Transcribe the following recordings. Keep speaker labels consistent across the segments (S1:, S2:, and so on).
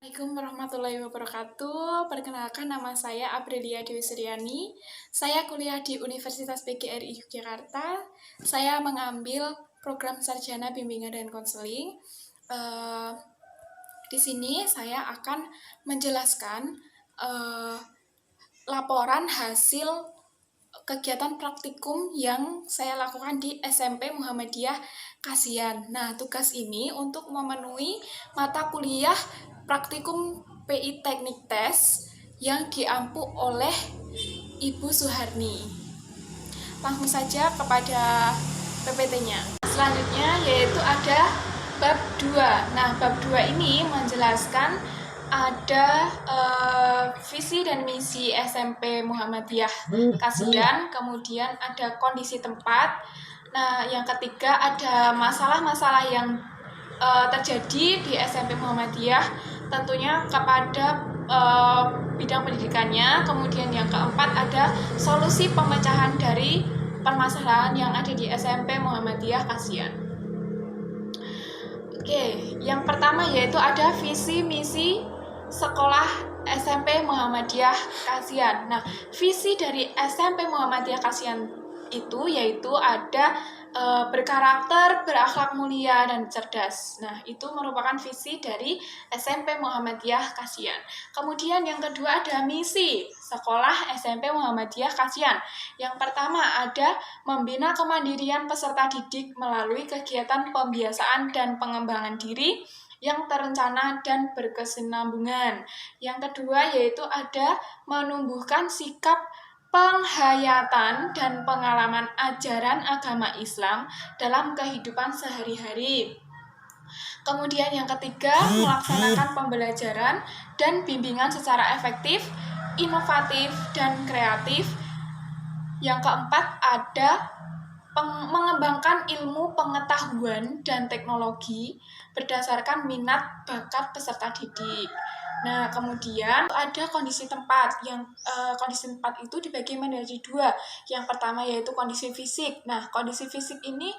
S1: Assalamualaikum warahmatullahi wabarakatuh. Perkenalkan, nama saya Aprilia Dewi Suryani. Saya kuliah di Universitas PGRI Yogyakarta. Saya mengambil program sarjana bimbingan dan konseling. Di sini saya akan menjelaskan laporan hasil kegiatan praktikum yang saya lakukan di SMP Muhammadiyah Kasihan. Nah, tugas ini untuk memenuhi mata kuliah praktikum PI Teknik Tes yang diampu oleh Ibu Suharni. Langsung saja kepada PPT-nya. Selanjutnya yaitu ada bab 2. Nah, bab 2 ini menjelaskan ada visi dan misi SMP Muhammadiyah Kasihan, kemudian ada kondisi tempat. Nah, yang ketiga ada masalah-masalah yang terjadi di SMP Muhammadiyah, tentunya kepada bidang pendidikannya. Kemudian yang keempat ada solusi pemecahan dari permasalahan yang ada di SMP Muhammadiyah Kasihan. Oke, yang pertama yaitu ada visi misi sekolah SMP Muhammadiyah Kasihan. Nah, visi dari SMP Muhammadiyah Kasihan itu yaitu ada berkarakter, berakhlak mulia, dan cerdas. Nah, itu merupakan visi dari SMP Muhammadiyah Kasihan. Kemudian yang kedua ada misi sekolah SMP Muhammadiyah Kasihan. Yang pertama ada membina kemandirian peserta didik melalui kegiatan pembiasaan dan pengembangan diri yang terencana dan berkesinambungan. Yang kedua yaitu ada menumbuhkan sikap penghayatan dan pengalaman ajaran agama Islam dalam kehidupan sehari-hari. Kemudian yang ketiga, melaksanakan pembelajaran dan bimbingan secara efektif, inovatif, dan kreatif. Yang keempat ada mengembangkan ilmu pengetahuan dan teknologi berdasarkan minat bakat peserta didik. Nah, kemudian ada kondisi tempat. Kondisi tempat itu dibagi menjadi dua. Yang pertama yaitu kondisi fisik. Nah, kondisi fisik ini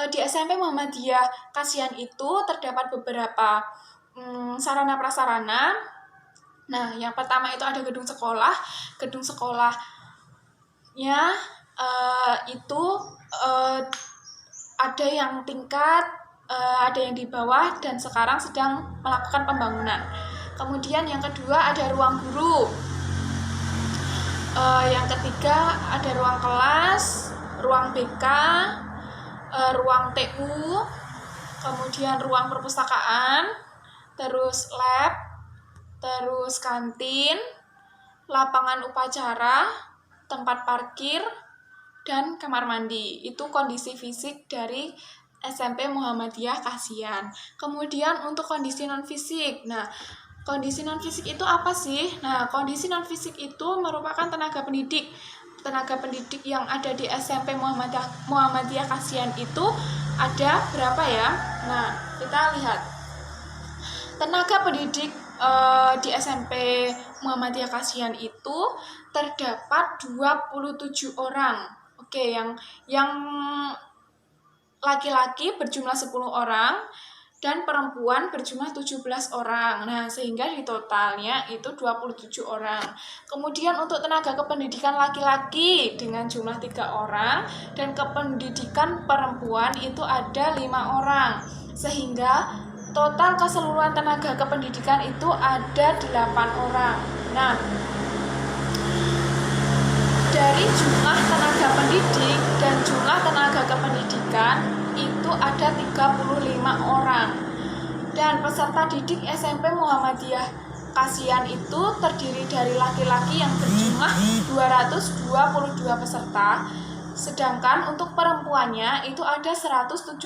S1: di SMP Muhammadiyah Kasihan itu terdapat beberapa sarana prasarana. Nah, yang pertama itu ada gedung sekolah. Gedung sekolahnya itu ada yang tingkat, ada yang di bawah, dan sekarang sedang melakukan pembangunan. Kemudian yang kedua ada ruang guru. Yang ketiga ada ruang kelas, ruang BK, ruang TU, kemudian ruang perpustakaan, terus lab, terus kantin, lapangan upacara, tempat parkir, dan kamar mandi. Itu kondisi fisik dari SMP Muhammadiyah Kasihan. Kemudian untuk kondisi non-fisik. Nah, kondisi non-fisik itu apa sih? Nah, kondisi non-fisik itu merupakan tenaga pendidik. Tenaga pendidik yang ada di SMP Muhammadiyah Kasihan itu ada berapa ya? Nah, kita lihat. Tenaga pendidik di SMP Muhammadiyah Kasihan itu terdapat 27 orang. Oke, yang laki-laki berjumlah 10 orang dan perempuan berjumlah 17 orang. Nah, sehingga di totalnya itu 27 orang. Kemudian untuk tenaga kependidikan laki-laki dengan jumlah 3 orang dan kependidikan perempuan itu ada 5 orang. Sehingga total keseluruhan tenaga kependidikan itu ada 8 orang. Nah, dari jumlah tenaga pendidik dan jumlah tenaga kependidikan itu ada 35 orang. Dan peserta didik SMP Muhammadiyah Kasihan itu terdiri dari laki-laki yang berjumlah 222 peserta, sedangkan untuk perempuannya itu ada 173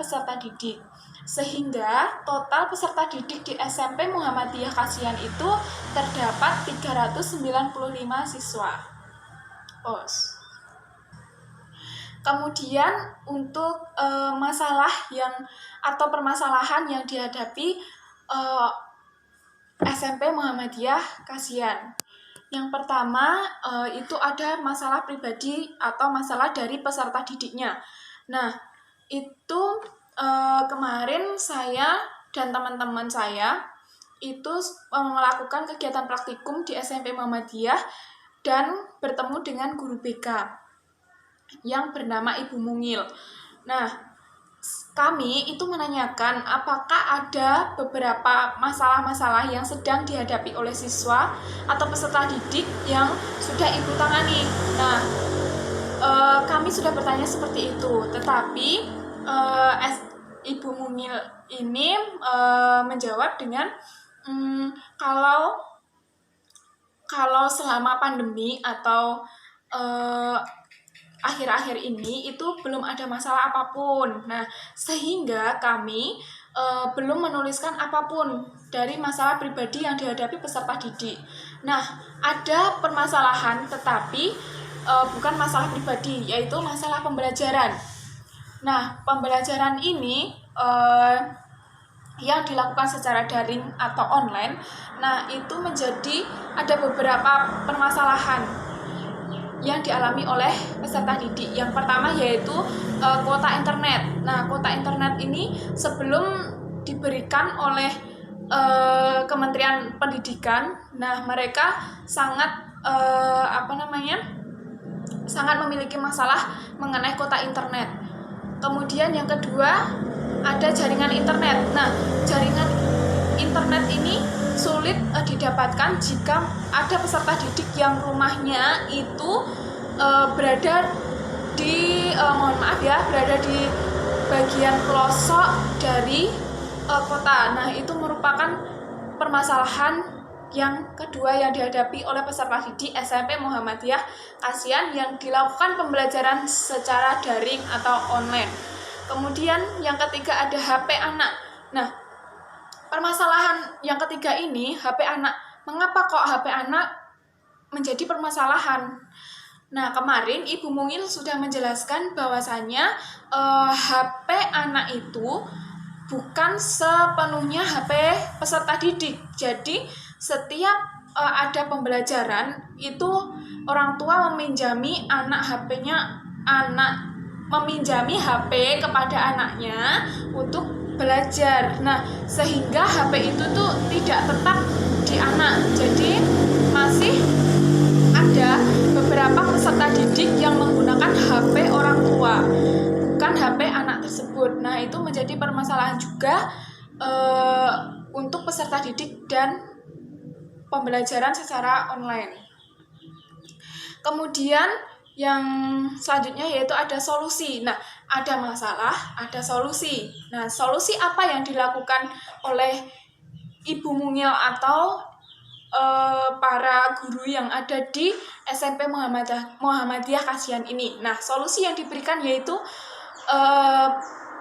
S1: peserta didik. Sehingga total peserta didik di SMP Muhammadiyah Kasihan itu terdapat 395 siswa. Kemudian untuk masalah atau permasalahan yang dihadapi SMP Muhammadiyah Kasihan. Yang pertama itu ada masalah pribadi atau masalah dari peserta didiknya. Nah, itu kemarin saya dan teman-teman saya itu melakukan kegiatan praktikum di SMP Muhammadiyah dan bertemu dengan guru BK yang bernama Ibu Mungil. Nah, kami itu menanyakan apakah ada beberapa masalah-masalah yang sedang dihadapi oleh siswa atau peserta didik yang sudah Ibu tangani. Nah, kami sudah bertanya seperti itu, tetapi Ibu Mungil ini menjawab dengan kalau selama pandemi atau akhir-akhir ini itu belum ada masalah apapun. Nah, sehingga kami belum menuliskan apapun dari masalah pribadi yang dihadapi peserta didik. Nah, ada permasalahan tetapi bukan masalah pribadi, yaitu masalah pembelajaran. Nah, pembelajaran ini yang dilakukan secara daring atau online, nah itu menjadi ada beberapa permasalahan yang dialami oleh peserta didik. Yang pertama yaitu kuota internet. Nah, kuota internet ini sebelum diberikan oleh Kementerian Pendidikan, nah mereka sangat sangat memiliki masalah mengenai kuota internet. Kemudian yang kedua ada jaringan internet. Nah, jaringan internet ini sulit didapatkan jika ada peserta didik yang rumahnya itu berada di berada di bagian pelosok dari kota. Nah, itu merupakan permasalahan yang kedua yang dihadapi oleh peserta didik SMP Muhammadiyah Kasihan yang dilakukan pembelajaran secara daring atau online. Kemudian yang ketiga ada HP anak. Nah, permasalahan yang ketiga ini HP anak. Mengapa kok HP anak menjadi permasalahan? Nah, kemarin Ibu Mungil sudah menjelaskan bahwasannya HP anak itu bukan sepenuhnya HP peserta didik. Jadi setiap ada pembelajaran itu orang tua meminjami meminjami HP kepada anaknya untuk belajar. Nah, sehingga HP itu tuh tidak tetap di anak. Jadi masih ada beberapa peserta didik yang menggunakan HP orang tua, bukan HP anak tersebut. Nah, itu menjadi permasalahan juga untuk peserta didik dan pembelajaran secara online. Kemudian yang selanjutnya yaitu ada solusi. Nah, ada masalah, ada solusi. Nah, solusi apa yang dilakukan oleh Ibu Mungil atau para guru yang ada di SMP Muhammadiyah Kasihan ini? Nah, solusi yang diberikan yaitu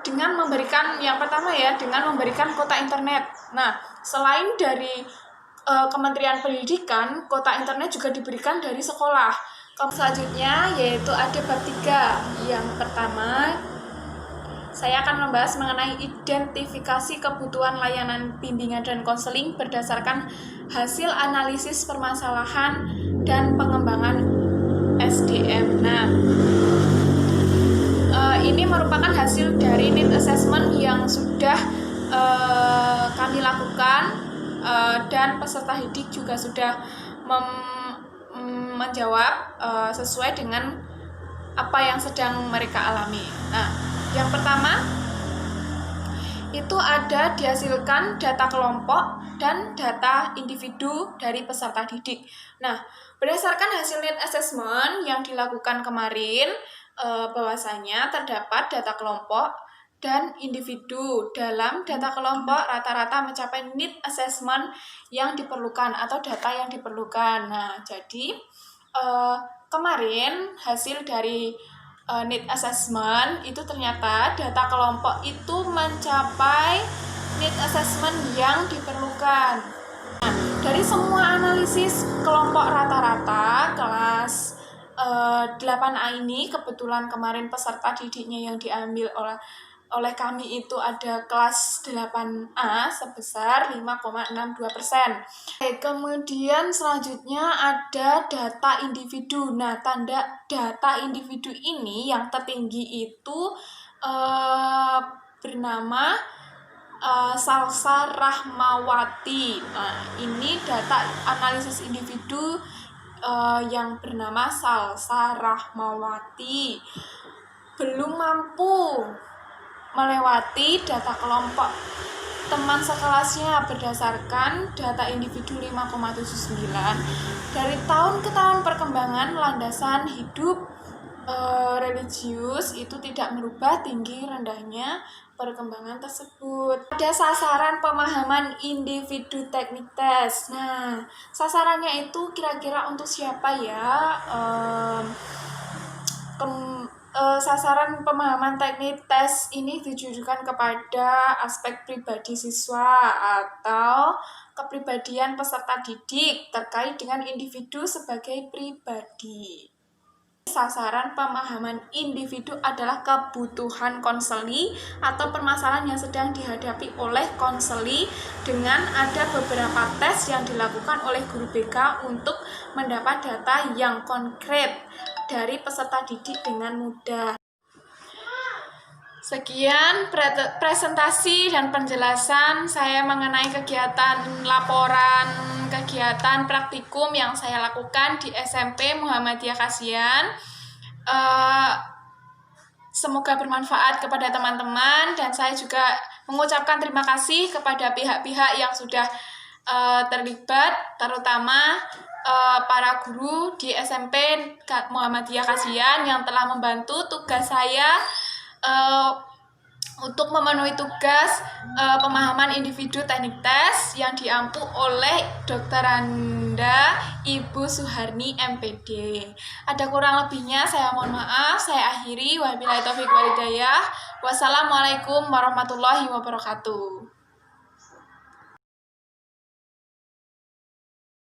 S1: dengan memberikan yang pertama dengan memberikan kuota internet. Nah, selain dari Kementerian Pendidikan, kuota internet juga diberikan dari sekolah. Selanjutnya yaitu ada bab 3. Yang pertama, saya akan membahas mengenai identifikasi kebutuhan layanan bimbingan dan konseling berdasarkan hasil analisis permasalahan dan pengembangan SDM. Nah, ini merupakan hasil dari need assessment yang sudah kami lakukan dan peserta didik juga sudah menjawab sesuai dengan apa yang sedang mereka alami. Nah, yang pertama itu ada dihasilkan data kelompok dan data individu dari peserta didik. Nah, berdasarkan hasil need assessment yang dilakukan kemarin, bahwasanya terdapat data kelompok dan individu. Dalam data kelompok rata-rata mencapai need assessment yang diperlukan atau data yang diperlukan. Nah, jadi kemarin hasil dari need assessment itu ternyata data kelompok itu mencapai need assessment yang diperlukan. Nah, dari semua analisis kelompok rata-rata kelas 8A ini, kebetulan kemarin peserta didiknya yang diambil oleh kami itu ada kelas 8A sebesar 5,62%. Kemudian selanjutnya ada data individu. Nah, tanda data individu ini yang tertinggi itu bernama Salsa Rahmawati. Nah, ini data analisis individu yang bernama Salsa Rahmawati belum mampu melewati data kelompok teman sekelasnya berdasarkan data individu 5,79. Dari tahun ke tahun perkembangan landasan hidup religius itu tidak merubah tinggi rendahnya perkembangan tersebut. Ada sasaran pemahaman individu teknik tes. Nah, sasarannya itu kira-kira untuk siapa ya? Sasaran pemahaman teknik tes ini ditujukan kepada aspek pribadi siswa atau kepribadian peserta didik terkait dengan individu sebagai pribadi. Sasaran pemahaman individu adalah kebutuhan konseli atau permasalahan yang sedang dihadapi oleh konseli dengan ada beberapa tes yang dilakukan oleh guru BK untuk mendapat data yang konkret dari peserta didik dengan mudah. Sekian presentasi dan penjelasan saya mengenai kegiatan laporan kegiatan praktikum yang saya lakukan di SMP Muhammadiyah Kasihan. Semoga bermanfaat kepada teman-teman dan saya juga mengucapkan terima kasih kepada pihak-pihak yang sudah terlibat, terutama para guru di SMP Muhammadiyah Kasihan yang telah membantu tugas saya untuk memenuhi tugas pemahaman individu teknik tes yang diampu oleh Dr. Anda Ibu Suharni MPD. Ada kurang lebihnya saya mohon maaf, saya akhiri. Wabillahi taufiq wal hidayah. Wassalamualaikum warahmatullahi wabarakatuh.